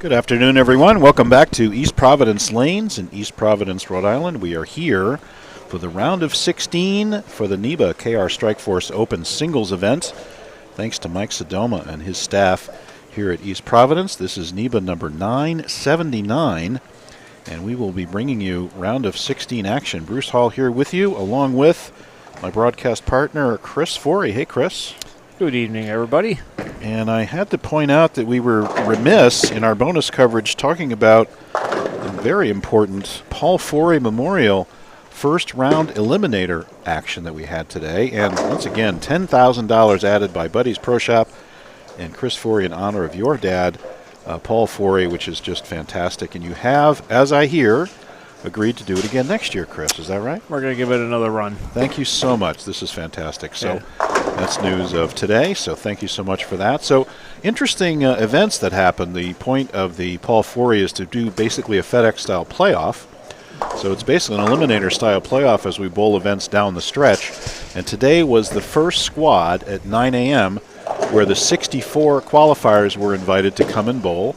Good afternoon, everyone. Welcome back to East Providence Lanes in East Providence, Rhode Island. We are here for the round of 16 for the NEBA KR Strikeforce Open Singles event. Thanks to Mike Sodoma and his staff here at East Providence. This is NEBA number 979, and we will be bringing you round of 16 action. Bruce Hall here with you, along with my broadcast partner, Chris Forey. Hey, Chris. Good evening, everybody. And I had to point out that we were remiss in our bonus coverage talking about the very important Paul Forey Memorial first round eliminator action that we had today. And once again, $10,000 added by Buddy's Pro Shop and Chris Forey in honor of your dad, Paul Forey, which is just fantastic. And you have, as I hear, agreed to do it again next year, Chris. Is that right? We're going to give it another run. Thank you so much. This is fantastic. So that's news of today, so thank you so much for that. So interesting events that happened. The point of the Paul Forey is to do basically a FedEx-style playoff. So it's basically an eliminator-style playoff as we bowl events down the stretch. And today was the first squad at 9 a.m. where the 64 qualifiers were invited to come and bowl,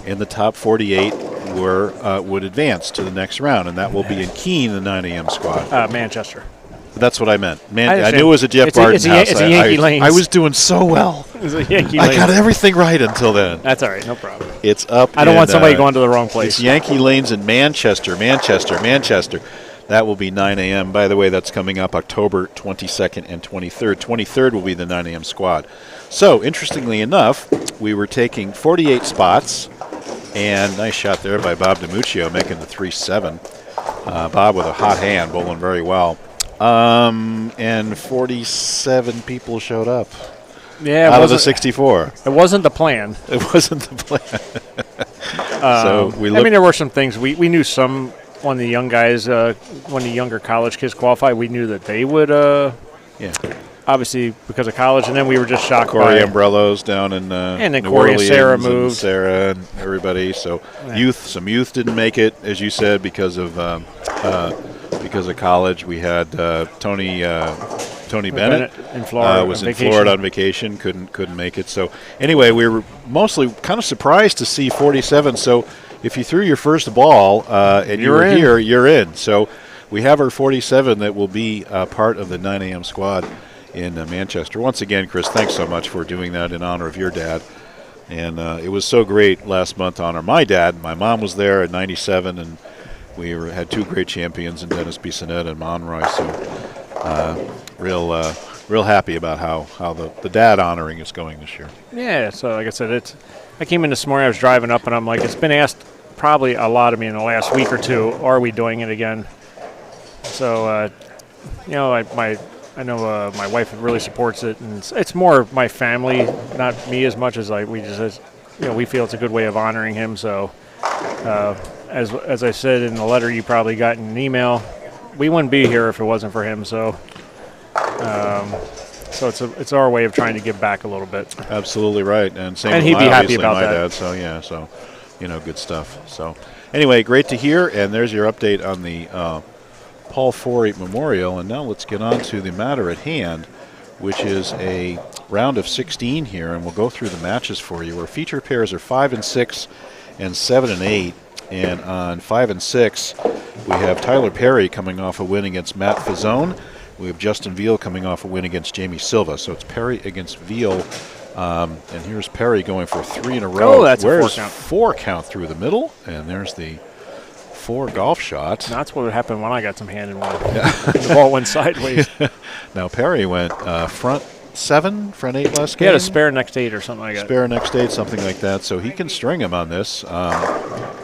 and the top 48 would advance to the next round, and that will be in Keene, the 9 a.m. squad. Manchester. That's what I meant. I knew it was a Jeff Barton house. It's a Yankee Lanes. I was doing so well. It's a Yankee I got everything right until then. That's all right. No problem. It's up. I don't want somebody going to the wrong place. It's Yankee Lanes in Manchester. That will be 9 a.m. By the way, that's coming up October 22nd and 23rd. 23rd will be the 9 a.m. squad. So, interestingly enough, we were taking 48 spots, and nice shot there by Bob DiMuccio making the 3-7. Bob with a hot hand, bowling very well. And 47 people showed up. Yeah, out of the 64. It wasn't the plan. It wasn't the plan. So we looked. I mean, there were some things we knew. Some one of the young guys, one of the younger college kids qualified. We knew that they would. Obviously because of college, and then we were just shocked. Corey Umbrellos down in and then New Corey Orleans, and Sarah moved. Sarah and everybody. So some youth didn't make it, as you said, because of college. We had Tony Bennett in Florida was in Florida on vacation, couldn't make it. So anyway, we were mostly kind of surprised to see 47. So if you threw your first ball and you were here, you're in. So we have our 47 that will be part of the 9 a.m. squad in Manchester. Once again, Chris, thanks so much for doing that in honor of your dad. And it was so great last month to honor my dad. My mom was there at 97, and we had two great champions in Dennis Bissonette and Monroy. So real happy about how the dad honoring is going this year. Yeah, so like I said, I came in this morning, I was driving up, and I'm like, it's been asked probably a lot of me in the last week or two, are we doing it again? So, I know my wife really supports it, and it's more my family, not me as much as we feel it's a good way of honoring him. So, as I said in the letter you probably got in an email, we wouldn't be here if it wasn't for him. So, it's our way of trying to give back a little bit. Absolutely right, and he'd be happy about that. Dad, so good stuff. So anyway, great to hear, and there's your update on the Paul Forey Memorial. And now let's get on to the matter at hand, which is a round of 16 here, and we'll go through the matches for you. Our feature pairs are 5 and 6 and 7 and 8. And on 5 and 6, we have Tyler Perry coming off a win against Matt Fazzone. We have Justin Veal coming off a win against Jamie Silva. So it's Perry against Veal. And here's Perry going for 3 in a row. Oh, that's a 4 count through the middle. And there's the 4 golf shot. That's what would happen when I got some hand in one. The ball went sideways. Now Perry went front 7, front 8 last game. He had a spare next 8 or something like that. Spare next 8, something like that. So he can string him on this.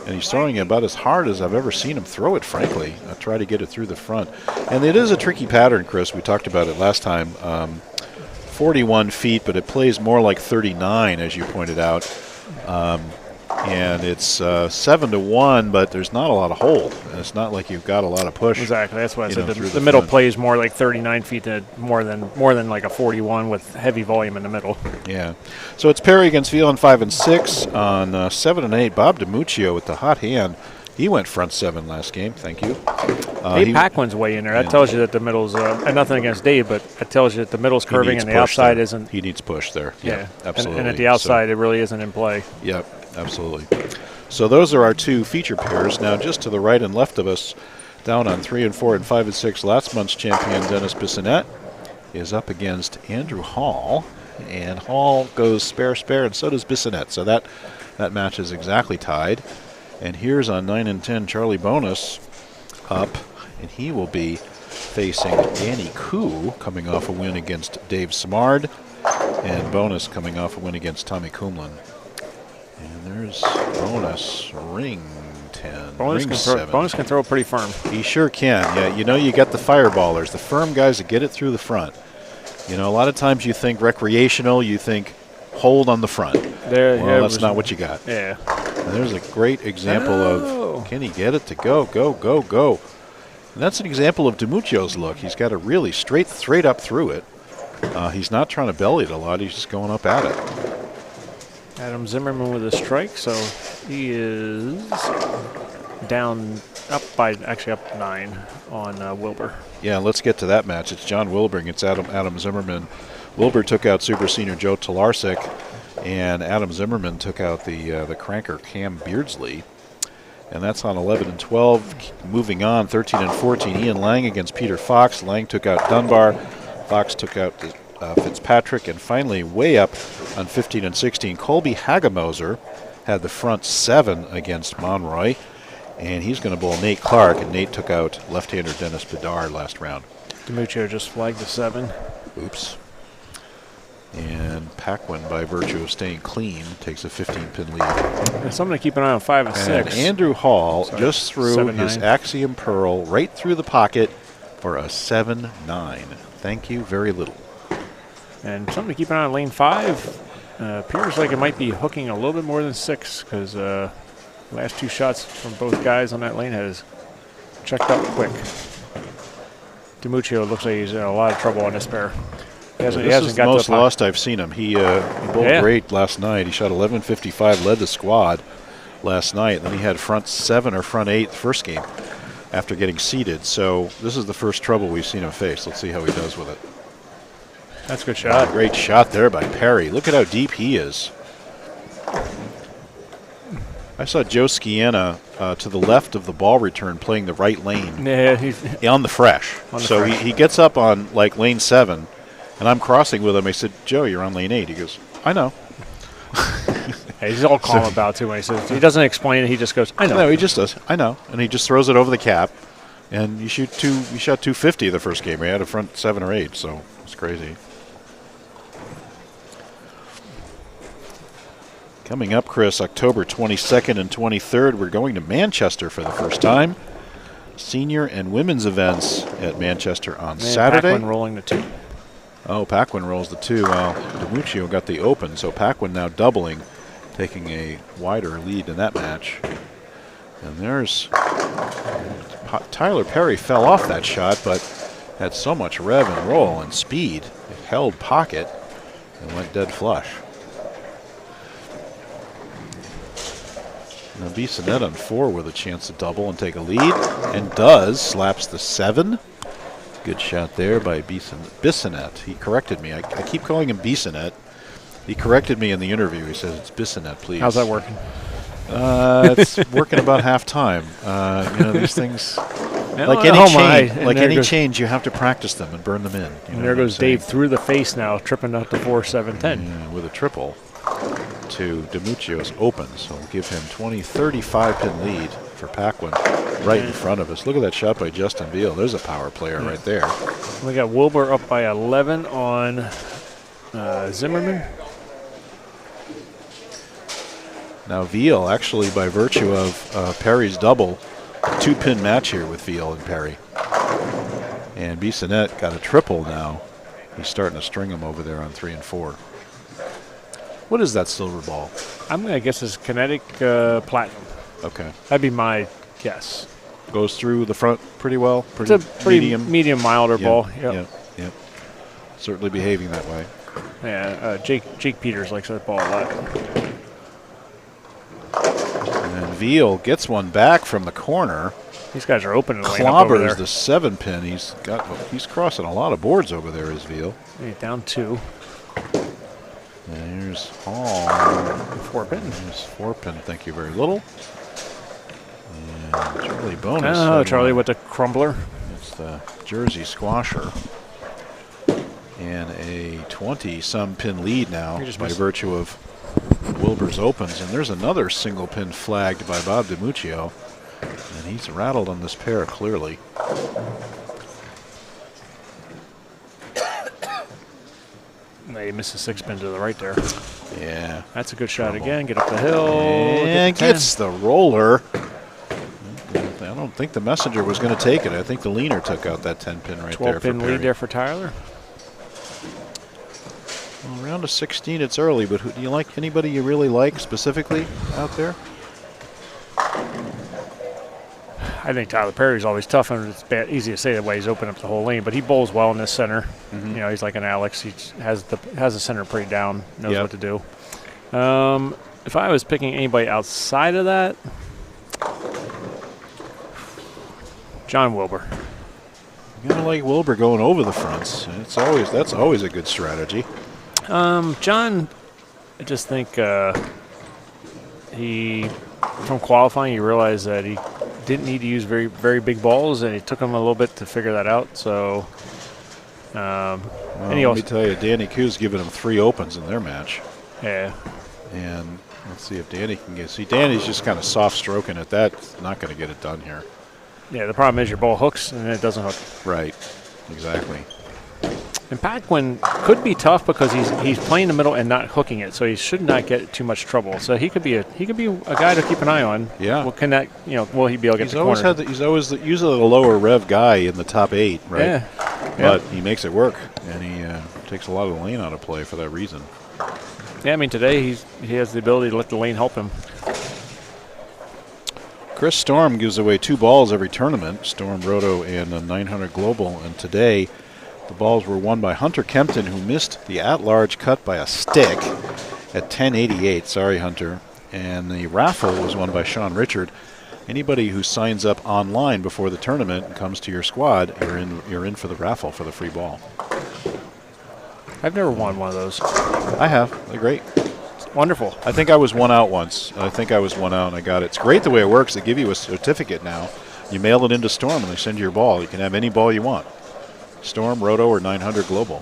And he's throwing it about as hard as I've ever seen him throw it, frankly. I'll try to get it through the front. And it is a tricky pattern, Chris. We talked about it last time. 41 feet, but it plays more like 39, as you pointed out. And it's 7 to 1, but there's not a lot of hold. And it's not like you've got a lot of push. Exactly. That's why I said the middle plays more like 39 feet than more than like a 41 with heavy volume in the middle. Yeah. So it's Perry against Veal on 5 and 6. On 7 and 8, Bob DiMuccio with the hot hand. He went front 7 last game. Thank you. Dave Paquin's way in there. That tells you that the middle's and nothing against Dave, but it tells you that the middle's curving and the outside isn't. He needs push there. Yeah, absolutely. And at the outside, it really isn't in play. Yep. Absolutely. So those are our two feature pairs. Now, just to the right and left of us, down on 3 and 4 and 5 and 6, last month's champion Dennis Bissonnette is up against Andrew Hall, and Hall goes spare, and so does Bissonnette. So that match is exactly tied. And here's on 9 and 10 Charlie Bonus up, and he will be facing Danny Koo, coming off a win against Dave Samard, and Bonus coming off a win against Tommy Kumlin. And there's Bonus, ring 10, Bonus ring 7. Bonus can throw pretty firm. He sure can. Yeah, you got the fireballers, the firm guys that get it through the front. A lot of times you think recreational, you think hold on the front. That's not what you got. Yeah. And there's a great example of, can he get it to go, go. And that's an example of DiMuccio's look. He's got a really straight up through it. He's not trying to belly it a lot. He's just going up at it. Adam Zimmerman with a strike, so he is up 9 on Wilbur. Yeah, let's get to that match. It's John Wilbur against Adam Zimmerman. Wilbur took out Super Senior Joe Talarczyk, and Adam Zimmerman took out the cranker Cam Beardsley. And that's on 11 and 12. Moving on, 13 and 14, Ian Lang against Peter Fox. Lang took out Dunbar. Fox took out Fitzpatrick. And finally, way up on 15 and 16, Colby Hagamoser had the front 7 against Monroy. And he's going to bowl Nate Clark, and Nate took out left-hander Dennis Bedard last round. DiMuccio just flagged the 7. Oops. And Paquin, by virtue of staying clean, takes a 15-pin lead. And something to keep an eye on 5 and 6. And Andrew Hall just threw his Axiom Pearl right through the pocket for a 7-9. Thank you very little. And something to keep an eye on lane 5. Appears like it might be hooking a little bit more than 6 because last 2 shots from both guys on that lane has checked up quick. DiMuccio looks like he's in a lot of trouble on this pair. This is the most lost I've seen him. He bowled great last night. He shot 11.55, led the squad last night. Then he had front 7 or front 8 the first game after getting seeded. So this is the first trouble we've seen him face. Let's see how he does with it. That's a good shot. Great shot there by Perry. Look at how deep he is. I saw Joe Scianna to the left of the ball return playing the right lane on the fresh. He gets up on like lane 7. And I'm crossing with him. I said, Joe, you're on lane 8. He goes, I know. He's all calm about it, too. When he says, he doesn't explain it. He just goes, I know. No, he just does. I know. And he just throws it over the cap. And you shot 250 the first game. He had a front 7 or 8, so it's crazy. Coming up, Chris, October 22nd and 23rd, we're going to Manchester for the first time. Senior and women's events at Manchester on Saturday. Paquin rolling the 2. Oh, Paquin rolls the 2. Well, DiMuccio got the open, so Paquin now doubling, taking a wider lead in that match. And there's Tyler Perry fell off that shot, but had so much rev and roll and speed, it held pocket and went dead flush. Now Bissonnette on 4 with a chance to double and take a lead, and does, slaps the 7. Good shot there by Bissonnette. He corrected me. I keep calling him Bissonnette. He corrected me in the interview. He says, it's Bissonnette, please. How's that working? It's working about half time. These things, any change, you have to practice them and burn them in. And there goes Dave through the face now, tripping up to 4-7-10. Yeah, with a triple to DiMuccio's open. So we'll give him 35-pin lead for Paquin right in front of us. Look at that shot by Justin Veal. There's a power player right there. We got Wilbur up by 11 on Zimmerman. Now Veal, actually by virtue of Perry's double, 2-pin match here with Veal and Perry. And Bissonnette got a triple now. He's starting to string them over there on 3 and 4. What is that silver ball? I'm going to guess it's kinetic platinum. Okay. That'd be my guess. Goes through the front pretty well. It's a pretty medium milder ball. Yep. Certainly behaving that way. Yeah, Jake Peters likes that ball a lot. And Veal gets one back from the corner. These guys are open in the lane up over there. Clobbers the 7-pin. He's crossing a lot of boards over there, is Veal. Down 2. There's Hall. 4-pin. There's 4-pin. Thank you very little. And Charlie bonus. Oh, Charlie with the crumbler. It's the Jersey squasher. And a 20-some pin lead now by virtue of Wilbur's opens. And there's another single pin flagged by Bob DiMuccio. And he's rattled on this pair clearly. He misses 6-pin to the right there. Yeah. That's a good shot again. Get up the hill. And gets the roller. I don't think the messenger was going to take it. I think the leaner took out that 10-pin right there. 12-pin lead there for Tyler. Well, round of 16, it's early, but do you like anybody you really like specifically out there? I think Tyler Perry's always tough, and it's easy to say the way he's opened up the whole lane, but he bowls well in this center. You know, he's like an Alex. He has the center pretty down, knows what to do. If I was picking anybody outside of that, John Wilbur. You gotta like Wilbur going over the fronts. That's always a good strategy. John, I just think he from qualifying, you realize that he didn't need to use very, very big balls, and it took him a little bit to figure that out. So, let me tell you, Danny Kuh's giving him 3 opens in their match. Yeah. And let's see if Danny can get. See, Danny's just kind of soft stroking it. That's not going to get it done here. Yeah, the problem is your ball hooks and it doesn't hook. Right. Exactly. And Paquin could be tough because he's playing the middle and not hooking it, so he should not get too much trouble. So he could be a guy to keep an eye on. Yeah. Well, will he be able to get the corner? He's always usually the lower rev guy in the top 8, right? Yeah. But he makes it work, and he takes a lot of the lane out of play for that reason. Yeah, I mean today he has the ability to let the lane help him. Chris Storm gives away 2 balls every tournament. Storm Roto and a 900 Global, and today the balls were won by Hunter Kempton, who missed the at-large cut by a stick at 1088. Sorry, Hunter. And the raffle was won by Sean Richard. Anybody who signs up online before the tournament and comes to your squad, you're in for the raffle for the free ball. I've never won one of those. I have. They're great. It's wonderful. I think I was one out once. I think I was one out and I got it. It's great the way it works. They give you a certificate now. You mail it into Storm and they send you your ball. You can have any ball you want. Storm, Roto, or 900 Global.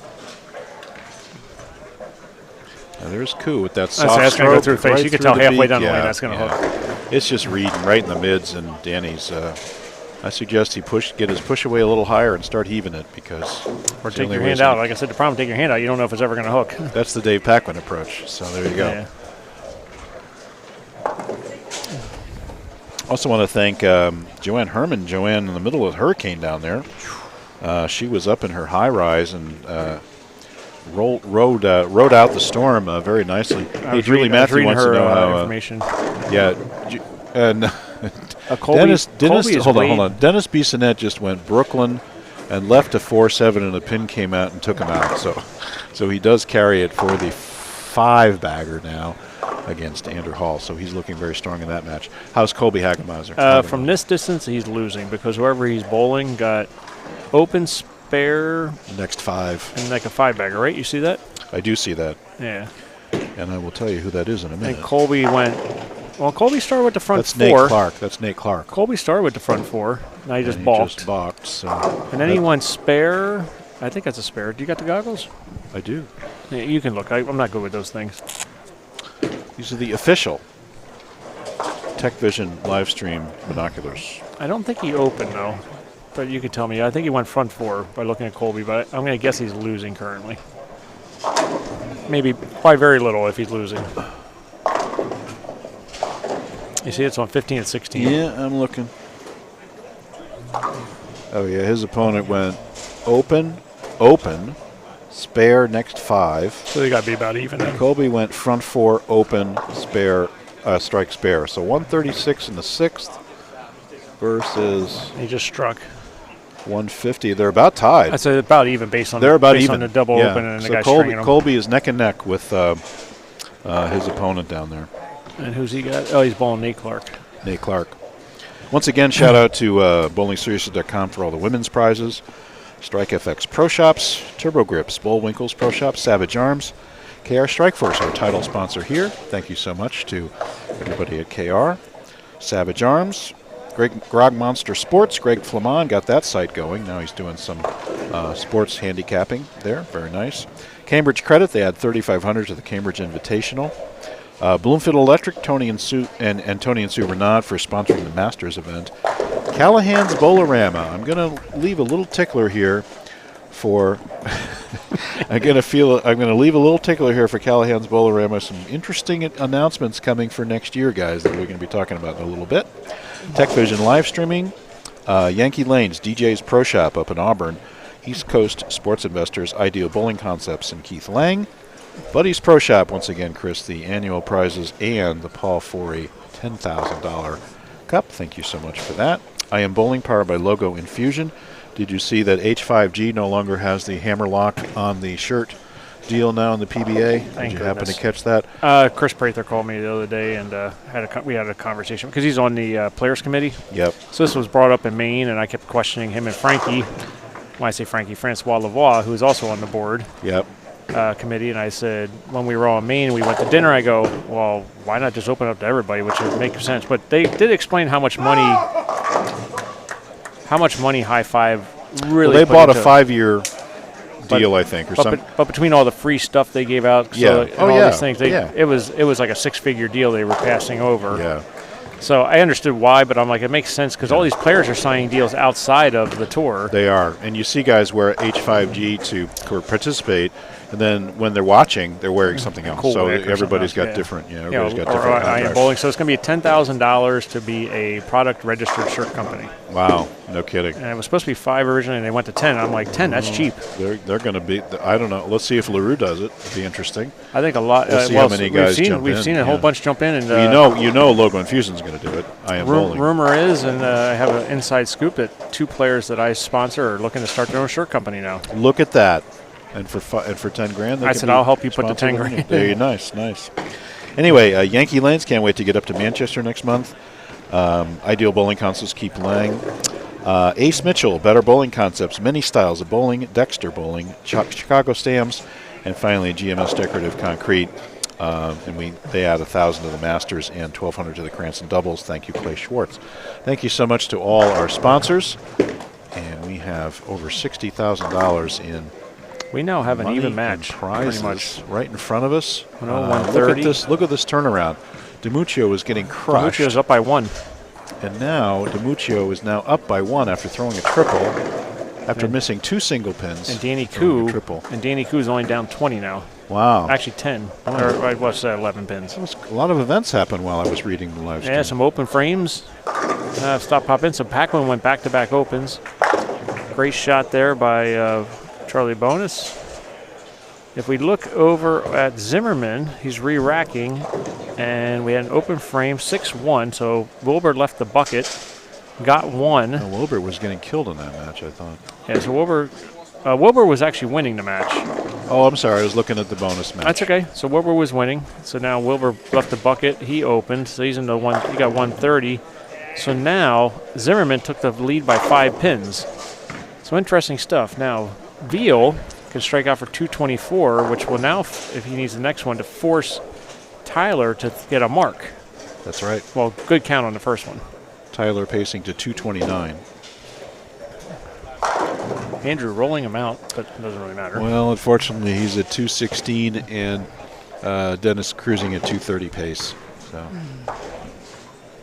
Now there's Koo with that soft that's going to go through stroke the face. right You can tell through the halfway beak. down the lane that's going to hook. It's just reading right in the mids, and Danny's. I suggest he get his push away a little higher and start heaving it because. Or take your hand out. Like I said, the problem with taking your hand out, you don't know if it's ever going to hook. That's the Dave Paquin approach. So there you go. Yeah. Also want to thank Joanne Herman. Joanne in the middle of the hurricane down there. She was up in her high rise and rode out the storm very nicely. Hey, Julie Matthew wants to know how information. And Colby, hold on. Dennis Bissonette just went Brooklyn and left a 4-7, and a pin came out and took him out. So he does carry it for the 5-bagger now against Andrew Hall. So he's looking very strong in that match. How's Colby Hagemeyer? From this distance, he's losing because whoever he's bowling got open, spare, next 5, and like a 5-bagger, right? You see that? I do see that. Yeah. And I will tell you who that is in a minute. And Colby went. Well, Colby started with the front 4. That's Nate Clark. Colby started with the front 4. Now he just balked. So and then he went spare. I think that's a spare. Do you got the goggles? I do. Yeah, you can look. I'm not good with those things. These are the official TechVision Livestream binoculars. I don't think he opened, though. But you can tell me. I think he went front 4 by looking at Colby, but I'm going to guess he's losing currently. Maybe by very little if he's losing. You see it's on 15 and 16. Yeah, I'm looking. Oh, yeah, his opponent went open, spare next 5. So they got to be about even. Colby went front 4, open, spare, strike spare. So 136 in the 6th versus. He just struck. 150. They're about tied. I'd say about even based on on the double open and the guy stringing them. Colby is neck and neck with his opponent down there. And who's he got? Oh, he's bowling Nate Clark. Nate Clark. Once again, shout out to bowlingserious.com for all the women's prizes. Strike FX Pro Shops, Turbo Grips, Bullwinkles Pro Shops, Savage Arms, KR Strikeforce, our title sponsor here. Thank you so much to everybody at KR. Savage Arms, Grog Monster Sports. Greg Flamand got that site going. Now he's doing some sports handicapping there. Very nice. Cambridge Credit, they add 3,500 to the Cambridge Invitational. Bloomfield Electric, Tony and Sue Renaud for sponsoring the Masters event. Callahan's Bowl-O-Rama. I'm going to leave a little tickler here for I'm going to leave a little tickler here for Callahan's Bowl-O-Rama. Some interesting announcements coming for next year, guys, that we're going to be talking about in a little bit. TechVision live streaming. Yankee Lanes, DJ's Pro Shop up in Auburn. East Coast Sports Investors, Ideal Bowling Concepts, and Keith Lang. Buddy's Pro Shop, once again, Chris, the annual prizes and the Paul Forey $10,000 cup. Thank you so much for that. I Am Bowling, powered by Logo Infusion. Did you see that H5G no longer has the hammer lock on the shirt deal now in the PBA? Did you happen to catch that? Chris Prather called me the other day, and we had a conversation because he's on the players committee. Yep. So this was brought up in Maine, and I kept questioning him and Frankie. When I say Frankie, Francois Lavoie, who is also on the board. Yep. Committee, and I said, when we were all in Maine, we went to dinner. I go, well, why not just open it up to everybody, which would make sense. But they did explain how much money High Five really. Well, they bought a 5-year deal, I think, or something. But between all the free stuff they gave out, these things, it was like a 6-figure deal they were passing over. Yeah. So I understood why, but I'm like, it makes sense because all these players are signing deals outside of the tour. They are, and you see guys wear H5G to participate. And then when they're watching, they're wearing something else. Cool, so everybody's got different. Yeah, everybody's got different. I Am Bowling. So it's going to be $10,000 to be a product registered shirt company. Wow, no kidding. And it was supposed to be 5 originally, and they went to 10. I'm like, 10, that's cheap. They're going to be. I don't know. Let's see if LaRue does it. It'd be interesting. I think a lot. We'll see how many guys jump in. We've seen a whole bunch jump in, and you know, Logo Infusion's going to do it. I Am Bowling. Rumor is, and I have an inside scoop that 2 players that I sponsor are looking to start their own shirt company now. Look at that. And for $10,000, I said I'll help you put the $10,000. There you nice. Anyway, Yankee Lanes can't wait to get up to Manchester next month. Ideal Bowling Concepts, Keith Lang. Ace Mitchell, Better Bowling Concepts, many styles of bowling, Dexter Bowling, Chicago Stamps, and finally GMS Decorative Concrete. And they add 1,000 to the Masters and 1,200 to the Cranston Doubles. Thank you, Clay Schwartz. Thank you so much to all our sponsors. And we have over $60,000 in. We now have an even match, prizes pretty much. right in front of us. 130. Look at this turnaround. DiMuccio is getting crushed. DiMuccio's up by 1. And now DiMuccio is now up by 1 after throwing a triple, after missing 2 single pins. And Danny Koo is only down 20 now. Wow. Actually 10. Or what's that, 11 pins. A lot of events happened while I was reading the live stream. Yeah, some open frames. Stop pop in. So Paquin went back-to-back opens. Great shot there by Charlie Bonus. If we look over at Zimmerman, he's re-racking, and we had an open frame, 6-1, so Wilbur left the bucket, got 1. No, Wilbur was getting killed in that match, I thought. Yeah, so Wilbur was actually winning the match. Oh, I'm sorry, I was looking at the bonus match. That's okay. So Wilbur was winning. So now Wilbur left the bucket, he opened, so he's in the one. He got 130. So now Zimmerman took the lead by 5 pins. So interesting stuff. Now Veal can strike out for 224, which will now, if he needs the next one, to force Tyler to get a mark. That's right. Well, good count on the first one. Tyler pacing to 229. Andrew rolling him out, but it doesn't really matter. Well, unfortunately, he's at 216, and Dennis cruising at 230 pace. So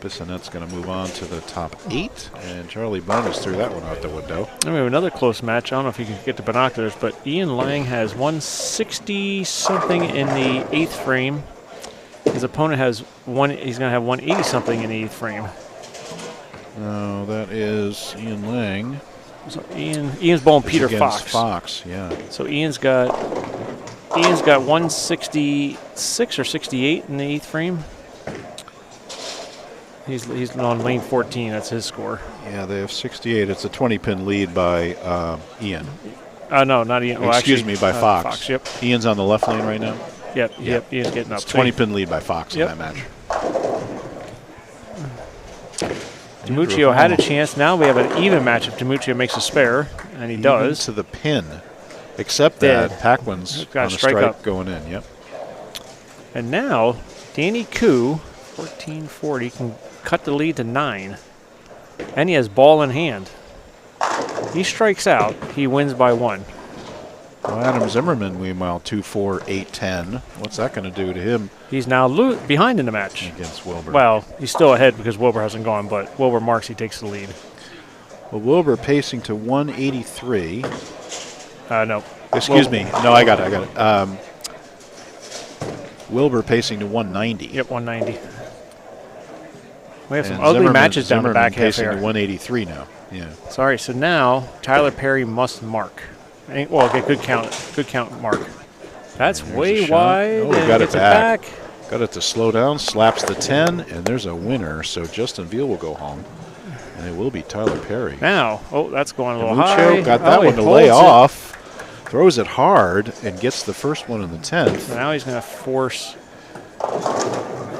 Bissonette's going to move on to the top 8, and Charlie Bonus threw that one out the window. And we have another close match. I don't know if you can get the binoculars, but Ian Lang has 160-something in the 8th frame. His opponent has he's going to have 180-something in the 8th frame. No, that is Ian Lang. So Ian's bowling Peter Fox. Fox, yeah. So Ian's got 166 or 68 in the 8th frame. He's on lane 14. That's his score. Yeah, they have 68. It's a 20-pin lead by Ian. No, not Ian. Well, Excuse me, by Fox. Fox. Yep. Ian's on the left lane right now. Yep. Ian's getting up. It's 20-pin lead by Fox in that match. DiMuccio had a chance. Now we have an even match if DiMuccio makes a spare, and he does. To the pin, except that Paquin's on a strike going in. Yep. And now, Danny Koo, 1440, can cut the lead to 9. And he has ball in hand. He strikes out. He wins by 1. Well, Adam Zimmerman, meanwhile, 2-4, 8-10. What's that going to do to him? He's now behind in the match. Against Wilbur. Well, he's still ahead because Wilbur hasn't gone, but Wilbur marks, he takes the lead. Well, Wilbur pacing to 183. No. Excuse me. No, I got it. Wilbur pacing to 190. Yep, 190. We have some And ugly matches down the back half pacing here. to 183 now. Yeah. Sorry, so now Tyler Perry must mark. Well, okay, good count mark. That's way wide. Oh, and got it gets back. Got it to slow down, slaps the 10, and there's a winner. So Justin Veal will go home, and it will be Tyler Perry. Now, that's going a little Muccio high. got that he one to lay holds it. off, throws it hard, and gets the first one in the 10th. Now he's going to force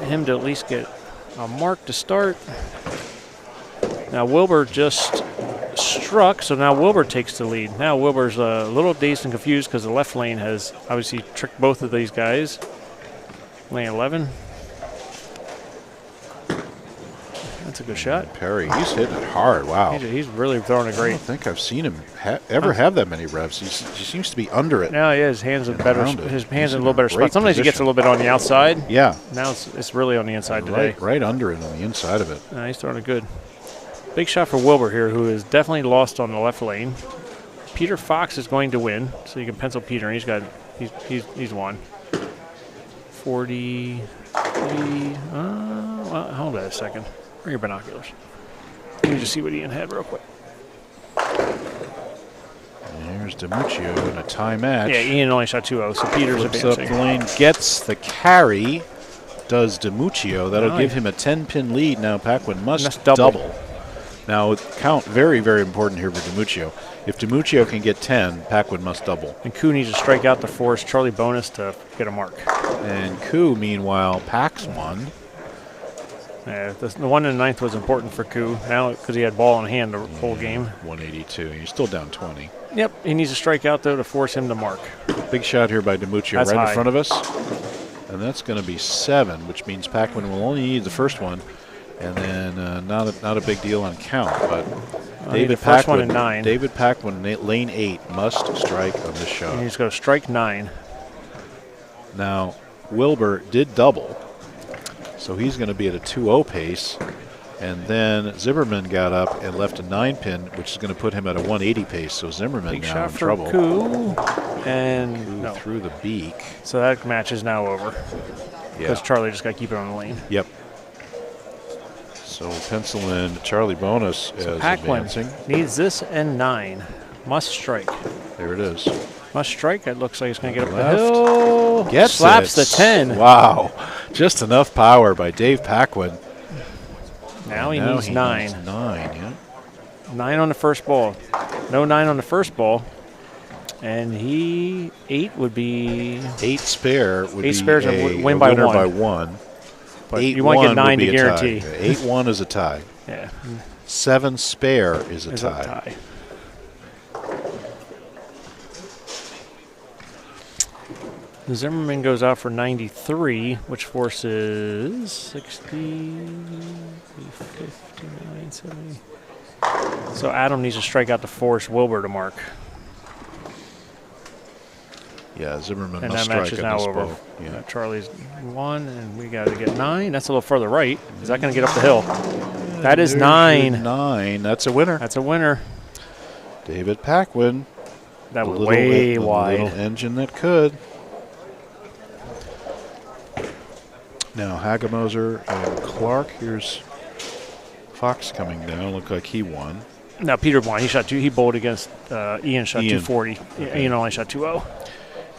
him to at least get a mark to start. Now Wilbur just struck, so now Wilbur takes the lead. Now Wilbur's a little dazed and confused because the left lane has obviously tricked both of these guys. Lane 11. That's a good shot. Perry, he's hitting it hard. Wow. He's really throwing it I great. don't think I've seen him ever have that many revs. He seems to be under it. Now, yeah, his hands in better. Around it. His hands He's in a in little a better great spot. Sometimes he gets a position. little bit on the outside. Yeah. Now it's really on the inside today. Right under it on the inside of it. He's throwing it good. Big shot for Wilbur here, who is definitely lost on the left lane. Peter Fox is going to win, so you can pencil Peter. He's won. 43. Well, hold on a second. Bring your binoculars. Let me just see what Ian had real quick. And here's DiMuccio in a tie match. Yeah, Ian only shot 2-0, so Peter's Flips up advancing. the lane, gets the carry. Does DiMuccio. That'll give him a 10-pin lead. Now Paquin must double. Now, count very, very important here for DiMuccio. If DiMuccio can get 10, Paquin must double. And Koo needs to strike out to force Charlie Bonus to get a mark. And Koo, meanwhile, packs one. Yeah, the one in the 9th was important for Koo now because he had ball in hand the whole game. 182. He's still down 20. Yep, he needs to strike out, though, to force him to mark. Big shot here by DiMuccio That's right high. in front of us. And that's going to be 7, which means Paquin will only need the first one. And then not a big deal on count, but David first one Paquin, in 9. David Paquin, lane 8, must strike on this shot. And he's going to strike 9. Now, Wilbur did double, so he's going to be at a 2-0 pace. And then Zimmerman got up and left a 9-pin, which is going to put him at a 180 pace. So Zimmerman Big now shot in for trouble. Koo. And no. Through the beak. So that match is now over Yeah. because Charlie just got to keep it on the lane. Yep. So pencil in Charlie Bonus as Paquin advancing. needs this and 9. Must strike. There it is. Must strike. It looks like it's going to get up Left. the hill. Gets Slaps it. the 10. Wow. Just enough power by Dave Paquin. Now he Now needs 9. Needs 9, yeah. 9 on the first ball. No 9 on the first ball. And 8 would be 8 spare would 8 be spares a and win by winner 1. by 1. But you want to get 9 to guarantee. 8-1 is a tie. Yeah. 7 spare is a Is tie. a tie. Zimmerman goes out for 93, which forces 60, 59, 70. So Adam needs to strike out to force Wilbur to mark. Yeah, Zimmerman And must that match strike is on now this over. ball. Yeah. Charlie's 1, and we got to get 9. That's a little further right. Is that going to get up the hill? That is There's 9. your 9. That's a winner. That's a winner. David Paquin. That The was little- way the wide. little engine that could. Now Hagemoser and Clark. Here's Fox coming down. Looked like he won. Now Peter won. He shot 2. He bowled against Ian. Shot Ian. 240. Ian only shot 2-0.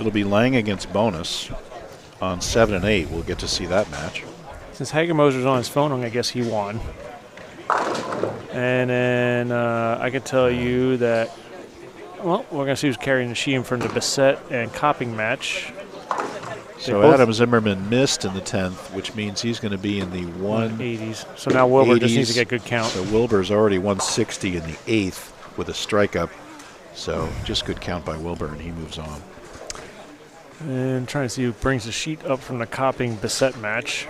It'll be Lang against Bonus on 7 and 8. We'll get to see that match. Since Hagemoser's on his phone, I guess he won. And then I can tell you that, well, we're going to see who's carrying the Sheehan from the Bissett and Copping match. So Adam Zimmerman missed in the 10th, which means he's going to be in the 180s. So now Wilbur just needs to 80s. get good count. So Wilbur's already 160 in the 8th with a strike up. So just good count by Wilbur, and he moves on. And trying to see who brings the sheet up from the Copping Bissett match.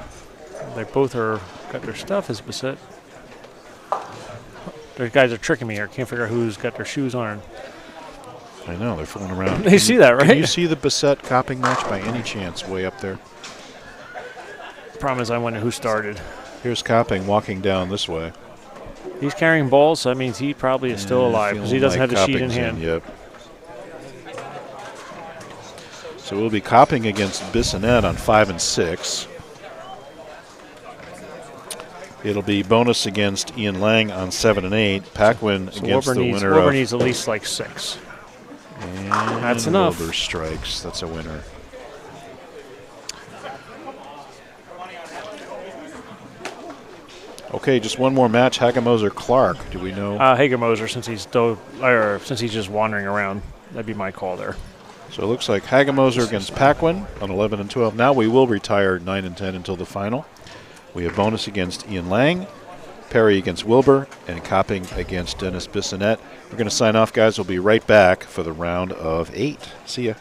They both got their stuff as Bissett. The guys are tricking me here. Can't figure out who's got their shoes on. I know, they're fooling around. They see that, right? Can you see the Bissett Copping match by any chance way up there? Problem is I wonder who started. Here's Copping walking down this way. He's carrying balls, so that means he probably is still alive because he doesn't have the sheet in hand. Yep. So we'll be Copping against Bissonnet on 5 and 6. It'll be bonus against Ian Lang on 7 and 8. Paquin So against the winner Wilbur of. needs at least like 6. And That's enough. Wilbur strikes. That's a winner. Okay, just one more match. Hagemoser Clark. Do we know? Hagemoser, since he's just wandering around, that'd be my call there. So it looks like Hagemoser against Paquin on 11 and 12. Now we will retire 9 and 10 until the final. We have bonus against Ian Lang, Perry against Wilbur, and Copping against Dennis Bissonnet. We're going to sign off, guys. We'll be right back for the round of 8. See ya.